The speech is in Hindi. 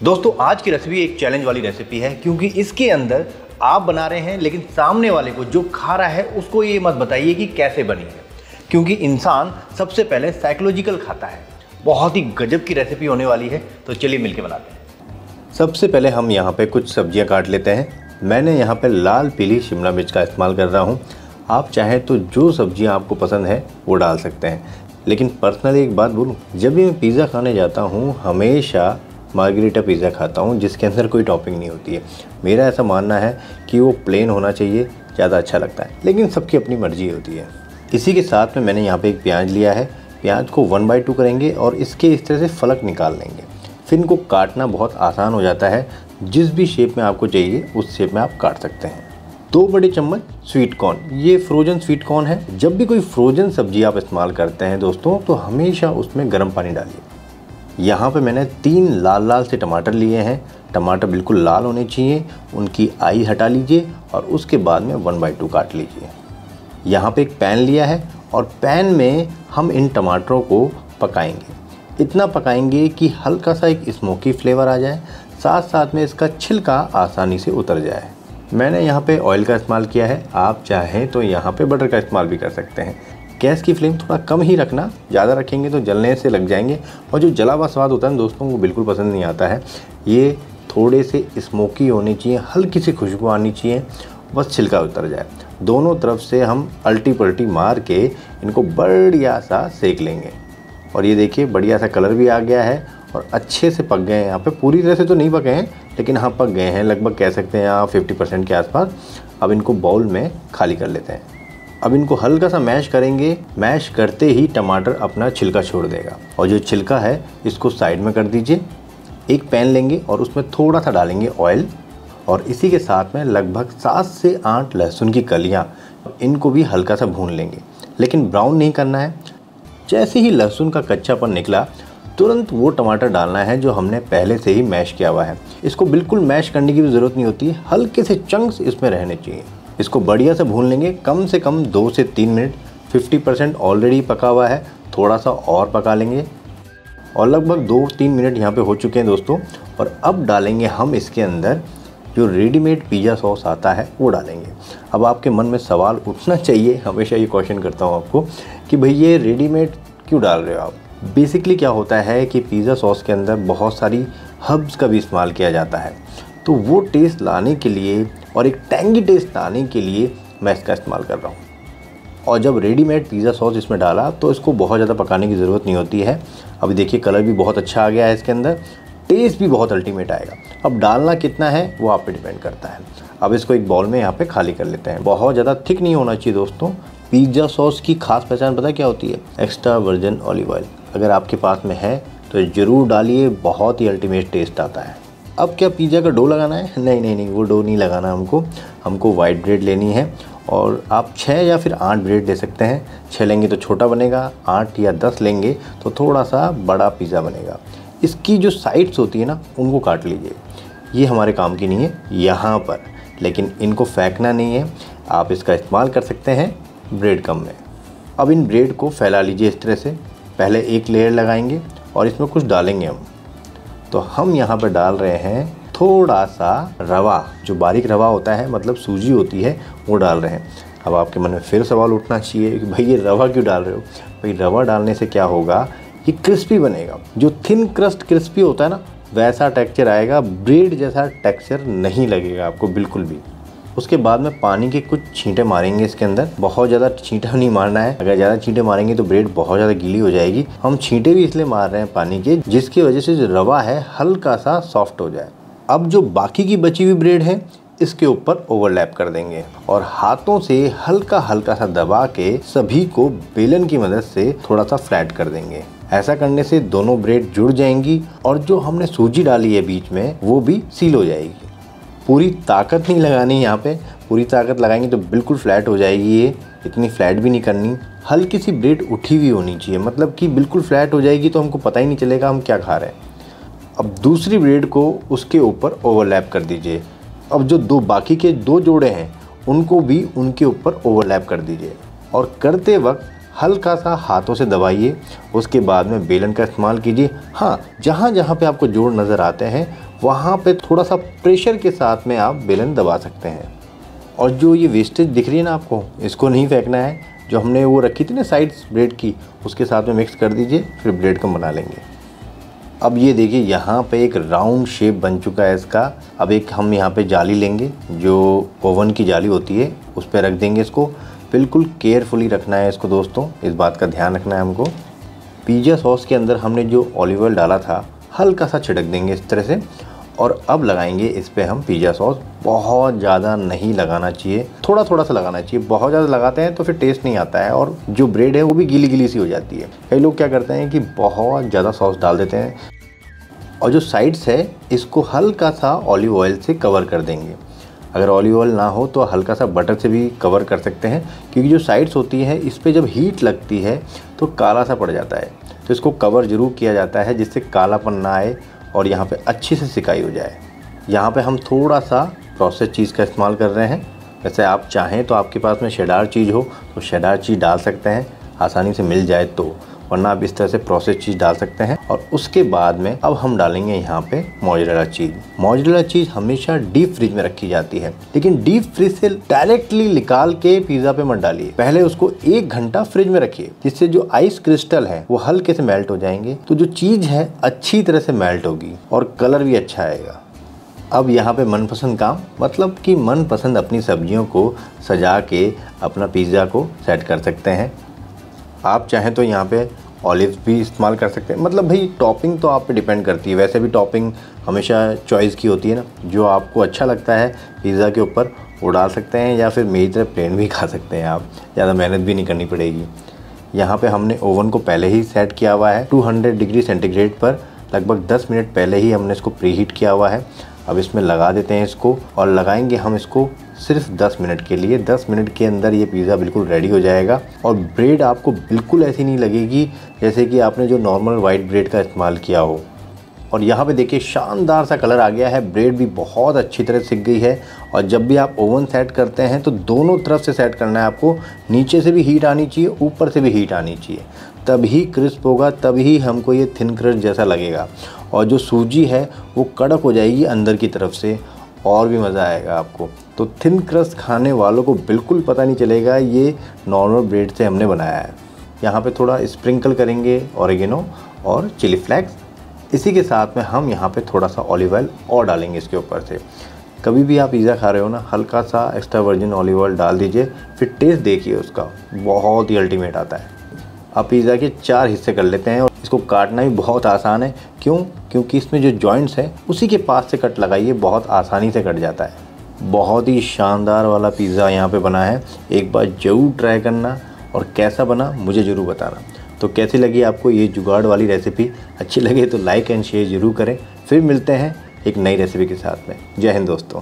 दोस्तों आज की रेसिपी एक चैलेंज वाली रेसिपी है, क्योंकि इसके अंदर आप बना रहे हैं लेकिन सामने वाले को जो खा रहा है उसको ये मत बताइए कि कैसे बनी है, क्योंकि इंसान सबसे पहले साइकोलॉजिकल खाता है। बहुत ही गजब की रेसिपी होने वाली है, तो चलिए मिलके बनाते हैं। सबसे पहले हम यहाँ पे कुछ सब्जियाँ काट लेते हैं। मैंने यहाँ पे लाल पीली शिमला मिर्च का इस्तेमाल कर रहा हूँ। आप चाहें तो जो सब्जियाँ आपको पसंद है वो डाल सकते हैं, लेकिन पर्सनली एक बात बोलूँ, जब भी मैं पिज़्ज़ा खाने जाता हूँ हमेशा मार्गरीटा पिज़्ज़ा खाता हूँ जिसके अंदर कोई टॉपिंग नहीं होती है। मेरा ऐसा मानना है कि वो प्लेन होना चाहिए, ज़्यादा अच्छा लगता है, लेकिन सबकी अपनी मर्ज़ी होती है। इसी के साथ में मैंने यहाँ पे एक प्याज लिया है। प्याज को 1/2 करेंगे और इसके इस तरह से फलक निकाल लेंगे। फिर इनको काटना बहुत आसान हो जाता है। जिस भी शेप में आपको चाहिए उस शेप में आप काट सकते हैं। 2 बड़े चम्मच स्वीट कॉर्न, ये फ्रोजन स्वीट कॉर्न है। जब भी कोई फ्रोजन सब्जी आप इस्तेमाल करते हैं दोस्तों, तो हमेशा उसमें गर्म पानी डालिए। यहाँ पे मैंने 3 लाल लाल से टमाटर लिए हैं। टमाटर बिल्कुल लाल होने चाहिए, उनकी आई हटा लीजिए और उसके बाद में 1/2 काट लीजिए। यहाँ पे एक पैन लिया है और पैन में हम इन टमाटरों को पकाएंगे। इतना पकाएंगे कि हल्का सा एक स्मोकी फ्लेवर आ जाए, साथ साथ में इसका छिलका आसानी से उतर जाए। मैंने यहाँ पे ऑयल का इस्तेमाल किया है, आप चाहें तो यहाँ पे बटर का इस्तेमाल भी कर सकते हैं। गैस की फ्लेम थोड़ा कम ही रखना, ज़्यादा रखेंगे तो जलने से लग जाएंगे और जो जला हुआ स्वाद होता है दोस्तों वो बिल्कुल पसंद नहीं आता है। ये थोड़े से स्मोकी होने चाहिए, हल्की सी खुशबू आनी चाहिए, बस छिलका उतर जाए। दोनों तरफ से हम अल्टी पल्टी मार के इनको बढ़िया सा सेक लेंगे। और ये देखिए बढ़िया सा कलर भी आ गया है और अच्छे से पक गए हैं। यहाँ पे पूरी तरह से तो नहीं पके हैं, लेकिन हाँ पक गए हैं, लगभग कह सकते हैं आप 50% के आसपास। अब इनको बाउल में खाली कर लेते हैं। अब इनको हल्का सा मैश करेंगे। मैश करते ही टमाटर अपना छिलका छोड़ देगा और जो छिलका है इसको साइड में कर दीजिए। एक पैन लेंगे और उसमें थोड़ा सा डालेंगे ऑयल और इसी के साथ में लगभग 7 से 8 लहसुन की कलियां, इनको भी हल्का सा भून लेंगे, लेकिन ब्राउन नहीं करना है। जैसे ही लहसुन का कच्चापन निकला तुरंत वो टमाटर डालना है जो हमने पहले से ही मैश किया हुआ है। इसको बिल्कुल मैश करने की भी ज़रूरत नहीं होती, हल्के से चंक्स इसमें रहने चाहिए। इसको बढ़िया से भून लेंगे, कम से कम 2 से 3 मिनट। 50% ऑलरेडी पका हुआ है, थोड़ा सा और पका लेंगे और लगभग 2-3 मिनट यहाँ पे हो चुके हैं दोस्तों। और अब डालेंगे हम इसके अंदर जो रेडीमेड पिज़्ज़ा सॉस आता है वो डालेंगे। अब आपके मन में सवाल उठना चाहिए, हमेशा ये क्वेश्चन करता हूँ आपको कि भाई ये रेडीमेड क्यों डाल रहे हो आप। बेसिकली क्या होता है कि पिज़्ज़ा सॉस के अंदर बहुत सारी हर्ब्स का भी इस्तेमाल किया जाता है, तो वो टेस्ट लाने के लिए और एक टैंगी टेस्ट लाने के लिए मैं इसका इस्तेमाल कर रहा हूँ। और जब रेडीमेड पिज़्ज़ा सॉस इसमें डाला तो इसको बहुत ज़्यादा पकाने की ज़रूरत नहीं होती है। अभी देखिए कलर भी बहुत अच्छा आ गया है इसके अंदर, टेस्ट भी बहुत अल्टीमेट आएगा। अब डालना कितना है वो आप पे डिपेंड करता है। अब इसको एक बाउल में यहाँ पे खाली कर लेते हैं। बहुत ज़्यादा थिक नहीं होना चाहिए दोस्तों। पिज़्ज़ा सॉस की खास पहचान पता क्या होती है? Extra virgin olive oil. अगर आपके पास में है तो ज़रूर डालिए, बहुत ही अल्टीमेट टेस्ट आता है। अब क्या पिज़्ज़ा का डो लगाना है? नहीं, वो डो नहीं लगाना हमको वाइट ब्रेड लेनी है और आप 6 या फिर 8 ब्रेड ले सकते हैं। 6 लेंगे तो छोटा बनेगा, 8 या 10 लेंगे तो थोड़ा सा बड़ा पिज़्ज़ा बनेगा। इसकी जो साइड्स होती है ना उनको काट लीजिए, ये हमारे काम की नहीं है यहाँ पर, लेकिन इनको फेंकना नहीं है, आप इसका इस्तेमाल कर सकते हैं ब्रेड कम में। अब इन ब्रेड को फैला लीजिए इस तरह से। पहले एक लेयर लगाएंगे और इसमें कुछ डालेंगे हम। तो हम यहाँ पर डाल रहे हैं थोड़ा सा रवा, जो बारीक रवा होता है, मतलब सूजी होती है, वो डाल रहे हैं। अब आपके मन में फिर सवाल उठना चाहिए कि भाई ये रवा क्यों डाल रहे हो? भाई रवा डालने से क्या होगा, ये क्रिस्पी बनेगा। जो थिन क्रस्ट क्रिस्पी होता है ना, वैसा टेक्सचर आएगा, ब्रेड जैसा टेक्सचर नहीं लगेगा आपको बिल्कुल भी। उसके बाद में पानी के कुछ छींटे मारेंगे इसके अंदर। बहुत ज़्यादा छींटा नहीं मारना है, अगर ज़्यादा छींटे मारेंगे तो ब्रेड बहुत ज़्यादा गीली हो जाएगी। हम छींटे भी इसलिए मार रहे हैं पानी के, जिसकी वजह से जो रवा है हल्का सा सॉफ्ट हो जाए। अब जो बाकी की बची हुई ब्रेड है इसके ऊपर ओवरलैप कर देंगे और हाथों से हल्का हल्का सा दबा के सभी को बेलन की मदद से थोड़ा सा फ्लैट कर देंगे। ऐसा करने से दोनों ब्रेड जुड़ जाएंगी और जो हमने सूजी डाली है बीच में वो भी सील हो जाएगी। पूरी ताकत नहीं लगानी यहाँ पे, पूरी ताकत लगाएंगे तो बिल्कुल फ्लैट हो जाएगी। ये इतनी फ्लैट भी नहीं करनी, हल्की सी ब्रेड उठी हुई होनी चाहिए, मतलब कि बिल्कुल फ्लैट हो जाएगी तो हमको पता ही नहीं चलेगा हम क्या खा रहे हैं। अब दूसरी ब्रेड को उसके ऊपर ओवरलैप कर दीजिए। अब जो बाकी के 2 जोड़े हैं उनको भी उनके ऊपर ओवरलैप कर दीजिए और करते वक्त हल्का सा हाथों से दबाइए, उसके बाद में बेलन का इस्तेमाल कीजिए। हाँ, जहाँ जहाँ पे आपको जोड़ नज़र आते हैं वहाँ पे थोड़ा सा प्रेशर के साथ में आप बेलन दबा सकते हैं। और जो ये वेस्टेज दिख रही है ना आपको, इसको नहीं फेंकना है। जो हमने वो रखी थी ना साइड्स ब्रेड की, उसके साथ में मिक्स कर दीजिए, फिर ब्रेड को बना लेंगे। अब ये देखिए यहाँ पे एक राउंड शेप बन चुका है इसका। अब एक हम यहाँ पे जाली लेंगे, जो ओवन की जाली होती है, उस पर रख देंगे इसको। बिल्कुल केयरफुली रखना है इसको दोस्तों, इस बात का ध्यान रखना है हमको। पिज़्ज़ा सॉस के अंदर हमने जो ऑलिव ऑयल डाला था, हल्का सा छिड़क देंगे इस तरह से। और अब लगाएंगे इस पर हम पिज़्ज़ा सॉस। बहुत ज़्यादा नहीं लगाना चाहिए, थोड़ा थोड़ा सा लगाना चाहिए। बहुत ज़्यादा लगाते हैं तो फिर टेस्ट नहीं आता है और जो ब्रेड है वो भी गीली गीली सी हो जाती है। कई लोग क्या करते हैं कि बहुत ज़्यादा सॉस डाल देते हैं। और जो साइड्स है इसको हल्का सा ऑलिव ऑयल से कवर कर देंगे। अगर ऑलिव ऑयल ना हो तो हल्का सा बटर से भी कवर कर सकते हैं, क्योंकि जो साइड्स होती है इस पर जब हीट लगती है तो काला सा पड़ जाता है। तो इसको कवर ज़रूर किया जाता है जिससे कालापन ना आए और यहाँ पे अच्छे से सिकाई हो जाए। यहाँ पे हम थोड़ा सा प्रोसेस चीज़ का इस्तेमाल कर रहे हैं। वैसे आप चाहें तो आपके पास में शेडार चीज़ हो तो शेडार चीज़ डाल सकते हैं, आसानी से मिल जाए तो, वरना आप इस तरह से प्रोसेस चीज़ डाल सकते हैं। और उसके बाद में अब हम डालेंगे यहाँ पे मोज़रेला चीज़। मोज़रेला चीज़ हमेशा डीप फ्रिज में रखी जाती है, लेकिन डीप फ्रिज से डायरेक्टली निकाल के पिज़्ज़ा पे मत डालिए। पहले उसको 1 घंटा फ्रिज में रखिए, जिससे जो आइस क्रिस्टल है वो हल्के से मेल्ट हो जाएंगे, तो जो चीज़ है अच्छी तरह से मेल्ट होगी और कलर भी अच्छा आएगा। अब यहाँ पे मनपसंद काम, मतलब कि मनपसंद अपनी सब्जियों को सजा के अपना पिज़्ज़ा को सेट कर सकते हैं। आप चाहें तो यहाँ पे ऑलिव्स भी इस्तेमाल कर सकते हैं। मतलब भाई टॉपिंग तो आप पे डिपेंड करती है। वैसे भी टॉपिंग हमेशा चॉइस की होती है ना, जो आपको अच्छा लगता है पिज़्ज़ा के ऊपर वो डाल सकते हैं, या फिर मेरी तरह प्लेन भी खा सकते हैं आप, ज़्यादा मेहनत भी नहीं करनी पड़ेगी। यहाँ पे हमने ओवन को पहले ही सेट किया हुआ है 200 डिग्री सेंटीग्रेड पर। लगभग 10 मिनट पहले ही हमने इसको प्री हीट किया हुआ है। अब इसमें लगा देते हैं इसको, और लगाएंगे हम इसको सिर्फ 10 मिनट के लिए। 10 मिनट के अंदर ये पिज़्ज़ा बिल्कुल रेडी हो जाएगा। और ब्रेड आपको बिल्कुल ऐसी नहीं लगेगी जैसे कि आपने जो नॉर्मल वाइट ब्रेड का इस्तेमाल किया हो। और यहाँ पे देखिए शानदार सा कलर आ गया है, ब्रेड भी बहुत अच्छी तरह सिक गई है। और जब भी आप ओवन सेट करते हैं तो दोनों तरफ से सेट करना है आपको। नीचे से भी हीट आनी चाहिए, ऊपर से भी हीट आनी चाहिए, तभी क्रिस्प होगा, तभी हमको ये थिन क्रस्ट जैसा लगेगा। और जो सूजी है वो कड़क हो जाएगी अंदर की तरफ से, और भी मज़ा आएगा आपको। तो थिन क्रस्ट खाने वालों को बिल्कुल पता नहीं चलेगा ये नॉर्मल ब्रेड से हमने बनाया है। यहाँ पे थोड़ा स्प्रिंकल करेंगे ऑरिगेनो और चिली फ्लेक्स। इसी के साथ में हम यहाँ पे थोड़ा सा ऑलिव ऑयल और डालेंगे इसके ऊपर से। कभी भी आप पिज़्ज़ा खा रहे हो ना, हल्का सा एक्स्ट्रा वर्जिन ऑलिव ऑयल डाल दीजिए, फिर टेस्ट देखिए उसका, बहुत ही अल्टीमेट आता है। अब पिज़्ज़ा के 4 हिस्से कर लेते हैं, और इसको काटना भी बहुत आसान है। क्योंकि इसमें जो जॉइंट्स हैं उसी के पास से कट लगाइए, बहुत आसानी से कट जाता है। बहुत ही शानदार वाला पिज़्ज़ा यहाँ पे बना है। एक बार ज़रूर ट्राई करना, और कैसा बना मुझे ज़रूर बताना। तो कैसी लगी आपको ये जुगाड़ वाली रेसिपी? अच्छी लगे तो लाइक एंड शेयर ज़रूर करें। फिर मिलते हैं एक नई रेसिपी के साथ में। जय हिंद दोस्तों।